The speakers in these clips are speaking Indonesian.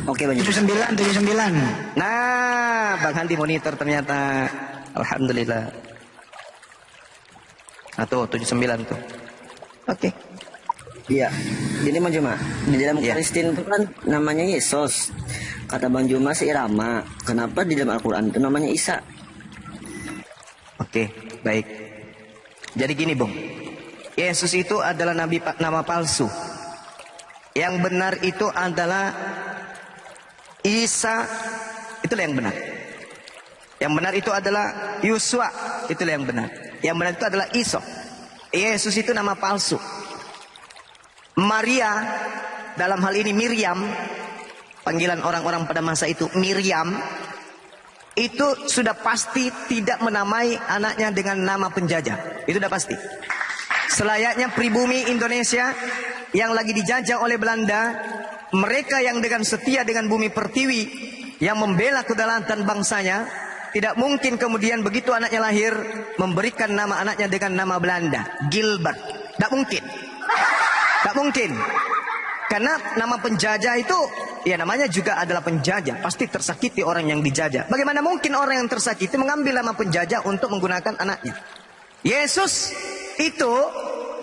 Oke, Bang Juma. 79, 79. Nah, Bang Handi monitor ternyata. Alhamdulillah. Nah tuh, 79 tuh. Oke. Iya. Jadi Bang Juma, di dalam Iya. Kristen itu kan namanya Yesus. Kata Bang Juma sih Rama. Kenapa di dalam Al-Quran itu namanya Isa? Oke, baik. Jadi gini, Bung. Yesus itu adalah nama palsu. Yang benar itu adalah Isa, itulah yang benar. Yang benar itu adalah Yusua, itulah yang benar. Yang benar itu adalah Iso. Yesus itu nama palsu. Maria, dalam hal ini Miriam, panggilan orang-orang pada masa itu Miriam, itu sudah pasti tidak menamai anaknya dengan nama penjajah. Itu sudah pasti. Selayaknya pribumi Indonesia yang lagi dijajah oleh Belanda, mereka yang dengan setia dengan bumi pertiwi, yang membela kedaulatan bangsanya, tidak mungkin kemudian begitu anaknya lahir memberikan nama anaknya dengan nama Belanda, Gilbert. Tidak mungkin. Tidak mungkin. Karena nama penjajah itu, ya namanya juga adalah penjajah. Pasti tersakiti orang yang dijajah. Bagaimana mungkin orang yang tersakiti mengambil nama penjajah untuk menggunakan anaknya? Yesus itu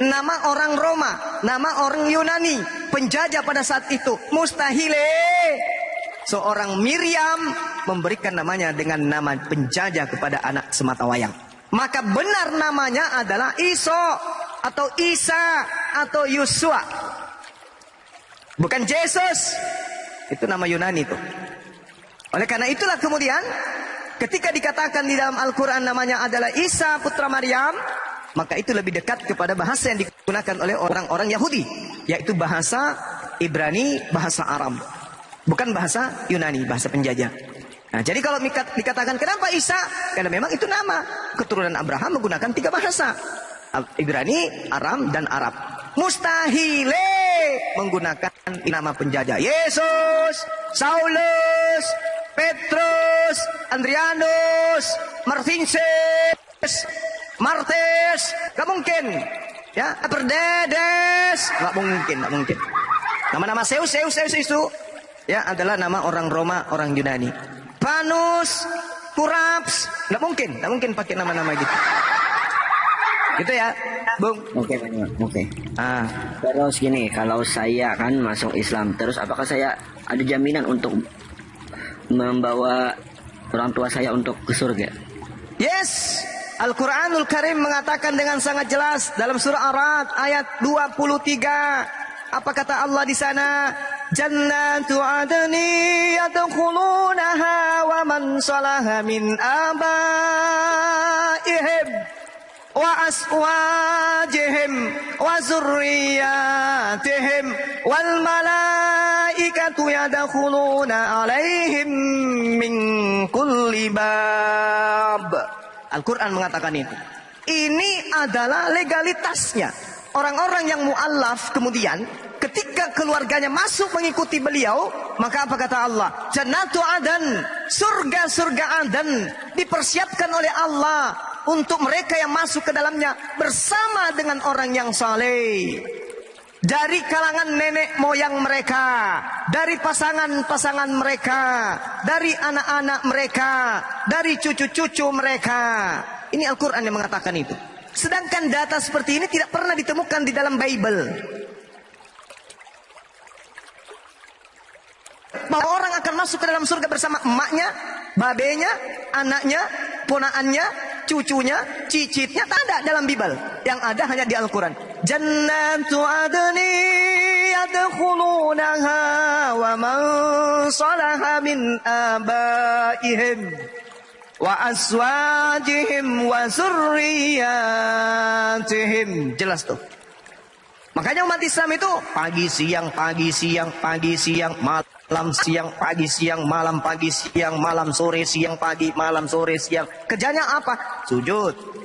nama orang Roma, nama orang Yunani, penjajah pada saat itu. Mustahil seorang Miriam memberikan namanya dengan nama penjajah kepada anak sematawayang. Maka benar namanya adalah Iso atau Isa atau Yusua. Bukan Yesus. Itu nama Yunani itu. Oleh karena itulah kemudian ketika dikatakan di dalam Al-Quran namanya adalah Isa putra Maryam, maka itu lebih dekat kepada bahasa yang digunakan oleh orang-orang Yahudi, yaitu bahasa Ibrani, bahasa Aram. Bukan bahasa Yunani, bahasa penjajah. Nah, jadi kalau dikatakan kenapa Isa? Karena memang itu nama. Keturunan Abraham menggunakan 3 bahasa. Ibrani, Aram, dan Arab. Mustahil menggunakan nama penjajah. Yesus, Saulus, Petrus, Andrianus, Martinus, Martes, gak mungkin. Ya, Perdedes, gak mungkin, gak mungkin. Nama-nama Zeus itu ya adalah nama orang Roma, orang Yunani. Panus, Kuraps, gak mungkin pakai nama-nama gitu. Gitu ya, Bung. Oke, Bang Juma. Oke. Ah, Terus gini, kalau saya kan masuk Islam, terus apakah saya ada jaminan untuk membawa orang tua saya untuk ke surga? yes. Al-Quranul Karim mengatakan dengan sangat jelas dalam surah Ar-Ra'd ayat 23. Apa kata Allah di sana? Jannatu adni yadkhulunaha wa man salaha min abaihim wa aswajihim wa zurriyatihim wal malaikatu yadkhuluna alaihim min kulli bab. Al-Quran mengatakan itu. Ini adalah legalitasnya. Orang-orang yang mu'allaf kemudian ketika keluarganya masuk mengikuti beliau, maka apa kata Allah? Jannatu adan, surga-surga adan dipersiapkan oleh Allah untuk mereka yang masuk ke dalamnya bersama dengan orang yang saleh. Dari kalangan nenek moyang mereka, dari pasangan-pasangan mereka, dari anak-anak mereka, dari cucu-cucu mereka. Ini Al-Quran yang mengatakan itu. Sedangkan data seperti ini tidak pernah ditemukan di dalam Bible. Bahwa orang akan masuk ke dalam surga bersama emaknya, babenya, anaknya, ponaannya, cucunya, cicitnya, tak ada dalam Bible. Yang ada hanya di Al-Quran. Jannatu adni yadkhulunaha wa man salaha min abaihim wa aswajihim wa zurriyatihim. Jelas tuh. Makanya umat Islam itu pagi siang, malam siang, pagi siang, malam sore siang, pagi malam sore siang. Kerjanya apa? Sujud.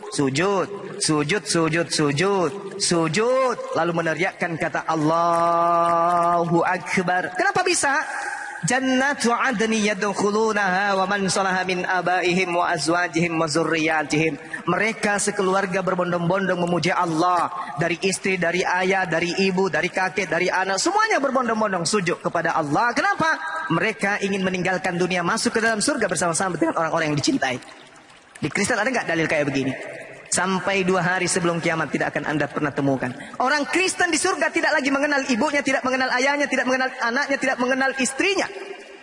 Lalu meneriakkan kata Allahu Akbar. Kenapa bisa? jannatu adni yadkhulunaha wa man salaha min abaihim wa azwajihim wa zurriyyatihim. Mereka sekeluarga berbondong-bondong memuji Allah, dari istri, dari ayah, dari ibu, dari kakek, dari anak, semuanya berbondong-bondong sujud kepada Allah. Kenapa? Mereka ingin meninggalkan dunia, masuk ke dalam surga bersama-sama dengan orang-orang yang dicintai. Di Kristen ada nggak dalil kayak begini? Sampai 2 hari sebelum kiamat tidak akan Anda pernah temukan. Orang Kristen di surga tidak lagi mengenal ibunya, tidak mengenal ayahnya, tidak mengenal anaknya, tidak mengenal istrinya.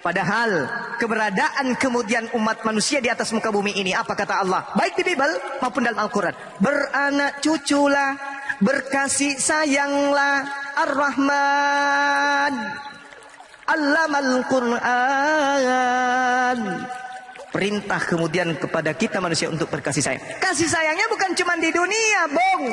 Padahal keberadaan kemudian umat manusia di atas muka bumi ini, apa kata Allah? Baik di Bible maupun dalam Al-Quran. Beranak cuculah, berkasih sayanglah, Ar-Rahman Allamal Quran. Perintah kemudian kepada kita manusia untuk berkasih sayang. Kasih sayangnya bukan cuma di dunia, Bong.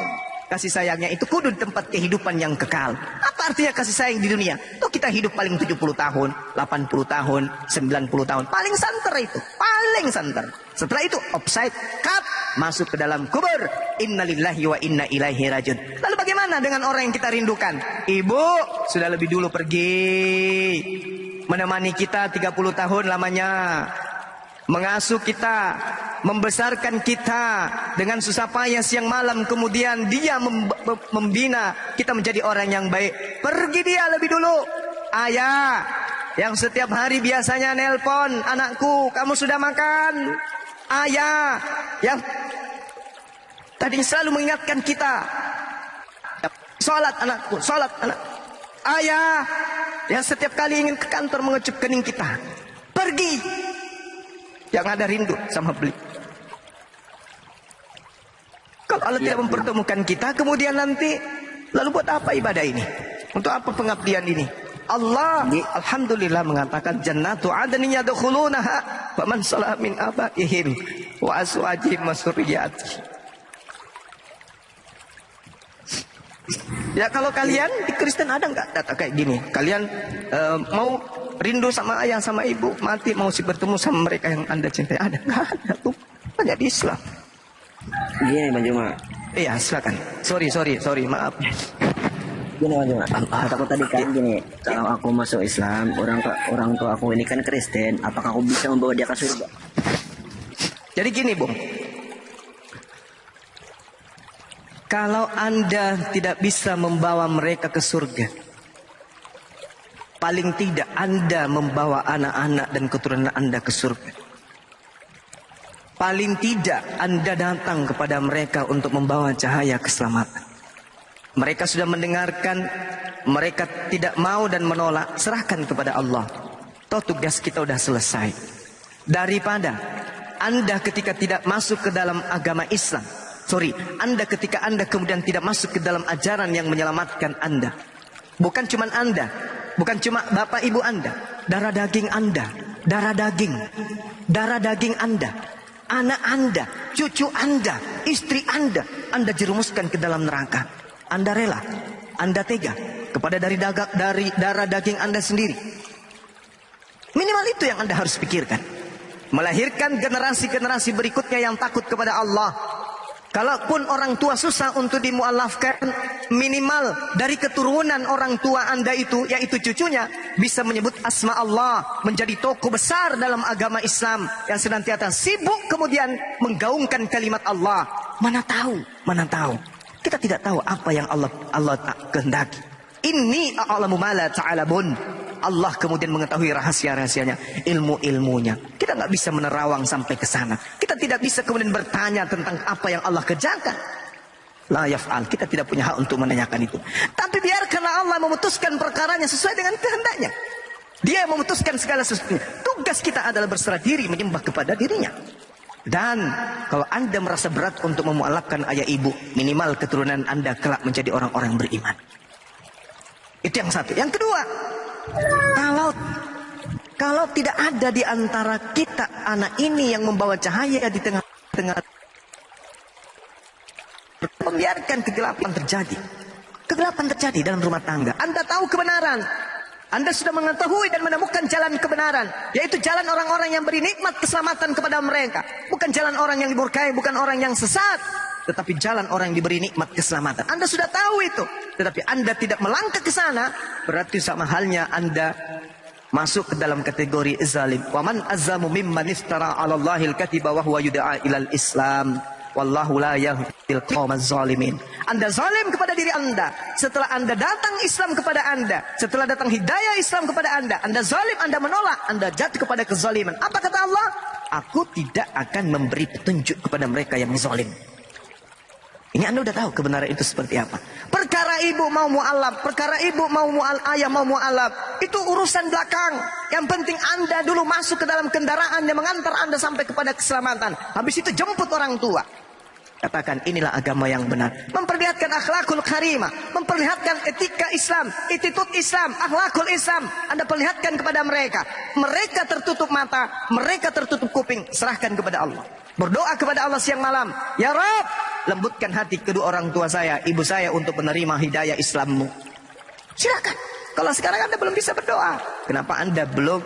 Kasih sayangnya itu kudu tempat kehidupan yang kekal. Apa artinya kasih sayang di dunia? Tuh kita hidup paling 70 tahun, 80 tahun, 90 tahun. Paling santer itu. Paling santer. Setelah itu offside, cut, masuk ke dalam kubur. Innalillahi wa inna ilaihi rajiun. Lalu bagaimana dengan orang yang kita rindukan? Ibu sudah lebih dulu pergi. Menemani kita 30 tahun lamanya. Mengasuh kita, membesarkan kita dengan susah payah siang malam, kemudian dia membina kita menjadi orang yang baik. Pergi dia lebih dulu. Ayah yang setiap hari biasanya nelpon, anakku kamu sudah makan. Ayah yang tadi selalu mengingatkan kita, sholat anakku, sholat anak. Ayah yang setiap kali ingin ke kantor mengecup kening kita. Pergi. Yang ada rindu sama beli. Kalau Allah tidak mempertemukan kita, kemudian nanti, lalu buat apa ibadah ini? Untuk apa pengabdian ini? Allah, alhamdulillah mengatakan jannatu adnin yadkhulunaha wa man salaha min abaihim wa azwajihim wa zurriyyatihim. Ya kalau kalian di Kristen ada nggak data kayak gini? Kalian mau rindu sama ayah sama ibu, mati mau bertemu sama mereka yang Anda cintai, ada nggak? Ada tuh, banyak di Islam. Gini Bang Juma. Iya silakan. Sorry maaf. Gini Bang Juma. Kataku tadi kan gini, kalau aku masuk Islam, orang tua aku ini kan Kristen, apakah aku bisa membawa dia ke surga? Jadi gini Bung, kalau Anda tidak bisa membawa mereka ke surga, paling tidak Anda membawa anak-anak dan keturunan Anda ke surga. Paling tidak Anda datang kepada mereka untuk membawa cahaya keselamatan. Mereka sudah mendengarkan, mereka tidak mau dan menolak, serahkan kepada Allah. Toh tugas kita sudah selesai. Daripada Anda ketika tidak masuk ke dalam agama Islam, Anda ketika Anda kemudian tidak masuk ke dalam ajaran yang menyelamatkan Anda. Bukan cuma Anda, bukan cuma bapak ibu Anda, darah daging Anda, darah daging Anda, anak Anda, cucu Anda, istri Anda jerumuskan ke dalam neraka. Anda rela, Anda tega kepada dari darah daging Anda sendiri. Minimal itu yang Anda harus pikirkan. Melahirkan generasi-generasi berikutnya yang takut kepada Allah. Kalaupun orang tua susah untuk dimualafkan, minimal dari keturunan orang tua Anda itu, yaitu cucunya, bisa menyebut asma Allah, menjadi tokoh besar dalam agama Islam yang senantiasa sibuk kemudian menggaungkan kalimat Allah. Mana tahu? Kita tidak tahu apa yang Allah tak kehendaki. Inni a'lamu ma la ta'lamun. Allah kemudian mengetahui rahasia-rahasianya, ilmu-ilmunya. Kita nggak bisa menerawang sampai ke sana. Kita tidak bisa kemudian bertanya tentang apa yang Allah kerjakan. La yaf'al. Kita tidak punya hak untuk menanyakan itu. Tapi biarkanlah Allah memutuskan perkaranya sesuai dengan kehendaknya. Dia memutuskan segala sesuatunya. Tugas kita adalah berserah diri, menyembah kepada dirinya. Dan kalau Anda merasa berat untuk memualafkan ayah ibu, minimal keturunan Anda kelak menjadi orang-orang beriman. Itu yang satu. Yang kedua, kalau tidak ada di antara kita anak ini yang membawa cahaya di tengah-tengah, membiarkan kegelapan terjadi. Kegelapan terjadi dalam rumah tangga. Anda tahu kebenaran. Anda sudah mengetahui dan menemukan jalan kebenaran, yaitu jalan orang-orang yang beri nikmat keselamatan kepada mereka. Bukan jalan orang yang diburkai, bukan orang yang sesat, tetapi jalan orang yang diberi nikmat keselamatan. Anda sudah tahu itu, tetapi Anda tidak melangkah ke sana, berarti sama halnya Anda masuk ke dalam kategori zalim. Wa man azzamu mimman iftara 'ala Allahil kadhiba wa huwa yud'a ilal Islam. Wallahu la yahdil qaumaz zalimin. Anda zalim kepada diri Anda. Setelah Anda datang Islam kepada Anda, setelah datang hidayah Islam kepada Anda zalim, Anda menolak, Anda jatuh kepada kezaliman. Apa kata Allah? Aku tidak akan memberi petunjuk kepada mereka yang zalim. Ini Anda udah tahu kebenaran itu seperti apa. Perkara ibu mau mu'alaf, perkara ibu mau ayah mau mu'alaf, itu urusan belakang. Yang penting Anda dulu masuk ke dalam kendaraan yang mengantar Anda sampai kepada keselamatan. Habis itu jemput orang tua. Katakan inilah agama yang benar. Memperlihatkan akhlakul karimah, memperlihatkan etika Islam, attitude Islam, akhlakul Islam. Anda perlihatkan kepada mereka. Mereka tertutup mata, mereka tertutup kuping. Serahkan kepada Allah. Berdoa kepada Allah siang malam. Ya Rabb, lembutkan hati kedua orang tua saya, ibu saya untuk menerima hidayah Islammu. Silakan. Kalau sekarang Anda belum bisa berdoa, kenapa Anda belum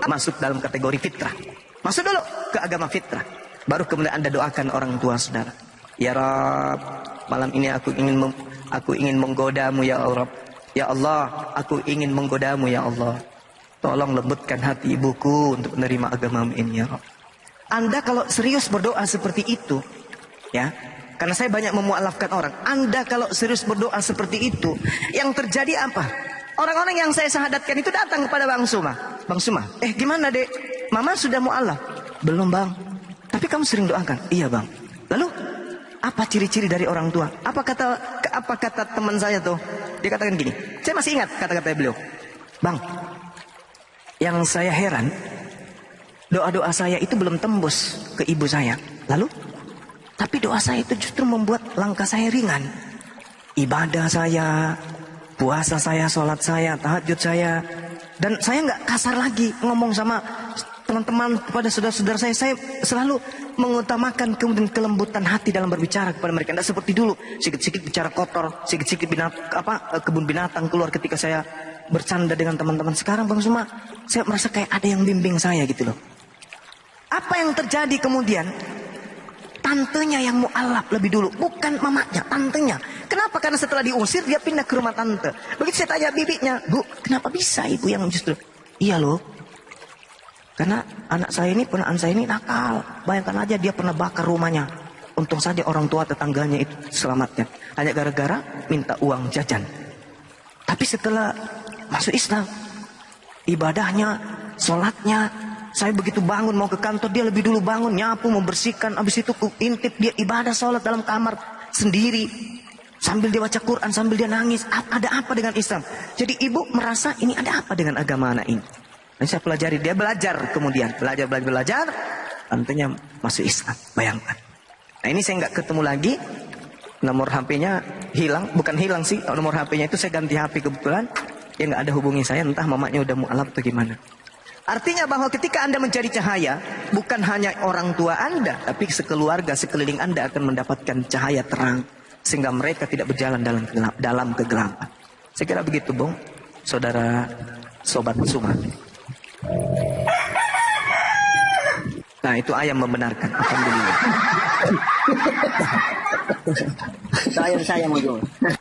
masuk dalam kategori fitrah? Masuk dulu ke agama fitrah. Baru kemudian Anda doakan orang tua saudara. Ya Rabb, malam ini aku ingin menggodamu ya Allah. Ya Allah, aku ingin menggodamu ya Allah. Tolong lembutkan hati ibuku untuk menerima agamamu ini ya Rabb. Anda kalau serius berdoa seperti itu, ya, karena saya banyak memualafkan orang. Anda kalau serius berdoa seperti itu, yang terjadi apa? Orang-orang yang saya syahadatkan itu datang kepada Bang Suma. Bang Suma, gimana dek? Mama sudah mualaf? Belum bang. Tapi kamu sering doakan? Iya bang. Lalu apa ciri-ciri dari orang tua? Apa kata teman saya tuh? Dia katakan gini. Saya masih ingat kata-kata beliau. Bang, yang saya heran, doa-doa saya itu belum tembus ke ibu saya. Lalu? Tapi doa saya itu justru membuat langkah saya ringan. Ibadah saya, puasa saya, sholat saya, tahajud saya. Dan saya nggak kasar lagi ngomong sama teman-teman, kepada saudara-saudara saya. Saya selalu mengutamakan kemudian kelembutan hati dalam berbicara kepada mereka. Tidak seperti dulu, sikit-sikit bicara kotor, sikit-sikit kebun binatang keluar ketika saya bercanda dengan teman-teman. Sekarang Bang Suma, saya merasa kayak ada yang bimbing saya gitu loh. Apa yang terjadi kemudian? Tantenya yang mu'alaf lebih dulu, bukan mamanya, tantenya. Kenapa? Karena setelah diusir dia pindah ke rumah tante. Begitu saya tanya bibinya, Bu, kenapa bisa ibu yang justru? Iya loh, karena anak saya ini, ponaan saya ini nakal. Bayangkan aja dia pernah bakar rumahnya. Untung saja orang tua tetangganya itu selamatkan. Hanya gara-gara minta uang jajan. Tapi setelah masuk Islam, ibadahnya, sholatnya, saya begitu bangun mau ke kantor, dia lebih dulu bangun, nyapu, membersihkan. Habis itu intip dia ibadah sholat dalam kamar sendiri. Sambil dia baca Quran, sambil dia nangis. Ada apa dengan Islam? Jadi ibu merasa ini ada apa dengan agama anak ini? Dan saya pelajari, dia belajar kemudian. Belajar. Tentunya masuk Islam, bayangkan. Nah ini saya nggak ketemu lagi. Nomor HP-nya hilang, bukan hilang sih. Nomor HP-nya itu saya ganti HP kebetulan. Ya nggak ada hubungi saya, entah mamanya udah mu'alaf atau gimana. Artinya bahwa ketika Anda mencari cahaya, bukan hanya orang tua Anda, tapi sekeluarga, sekeliling Anda akan mendapatkan cahaya terang. Sehingga mereka tidak berjalan dalam kegelapan. Saya kira begitu, Bung. Saudara, Sobat Suma. Nah, itu ayam membenarkan. Alhamdulillah. Sayang mau jual.